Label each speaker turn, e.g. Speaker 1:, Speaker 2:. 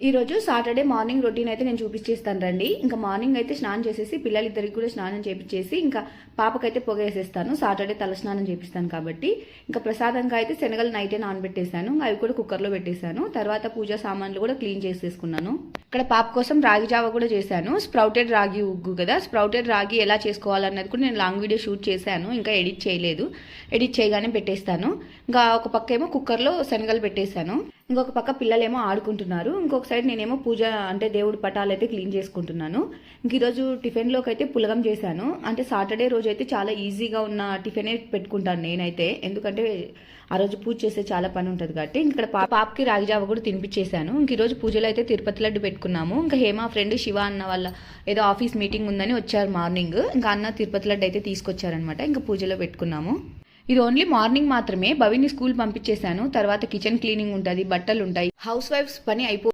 Speaker 1: ఈరోజు Saturday morning routine అయితే నేను చూపించేస్తాను రండి. ఇంకా మార్నింగ్ అయితే స్నానం చేసేసి పిల్లలిద్దరికి కూడా స్నానం చేపించేసి ఇంకా పాపకైతే పొగ వేసేస్తాను. సాటర్డే తల స్నానం చేపిస్తాను కాబట్టి. ఇంకా ప్రసాదంగా అయితే శనగలు నైటే నానబెట్టేశాను. అవి కూడా కుక్కర్లో పెట్టేశాను. తర్వాత పూజా సామాన్లు కూడా క్లీన్ చేసేసుకున్నాను. ఇక్కడ పాప కోసం రాగి జావ కూడా చేశాను. స్ప్రౌటెడ్ రాగి ఉగ్గు కదా, స్ప్రౌటెడ్ రాగి ఎలా చేసుకోవాలన్నది కూడా నేను లాంగ్ వీడియో షూట్ చేశాను. ఇంకా ఎడిట్ చేయలేదు. ఎడిట్ చేయగానే పెట్టేస్తాను. ఇంకా ఒక పక్క ఏమో కుక్కర్లో శనగలు పెట్టేశాను. ఇంకొక పక్క పిల్లలేమో ఆడుకుంటున్నారు. ఇంకొక సైడ్ నేనేమో పూజ అంటే దేవుడి పటాలు అయితే క్లీన్ చేసుకుంటున్నాను. ఇంక ఈరోజు టిఫిన్లోకి అయితే పులగం చేశాను. అంటే సాటర్డే రోజు అయితే చాలా ఈజీగా ఉన్న టిఫినే పెట్టుకుంటాను నేనైతే. ఎందుకంటే ఆ రోజు పూజ చేసే చాలా పని ఉంటుంది కాబట్టి. ఇక్కడ పాపకి రాగి జావ కూడా తినిపించేశాను. ఇంక ఈరోజు పూజలో అయితే తిరుపతి లడ్డు పెట్టుకున్నాము. ఇంకా హేమ ఫ్రెండ్ శివ అన్న వాళ్ళ ఏదో ఆఫీస్ మీటింగ్ ఉందని వచ్చారు మార్నింగ్. ఇంకా అన్న తిరుపతి లడ్డు అయితే తీసుకొచ్చారనమాట. ఇంకా పూజలో పెట్టుకున్నాము. ఇది ఓన్లీ మార్నింగ్ మాత్రమే. భవిని స్కూల్ పంపించేశాను. తర్వాత కిచెన్ క్లీనింగ్ ఉంటుంది, బట్టలు ఉంటాయి, హౌస్ వైఫ్స్ పని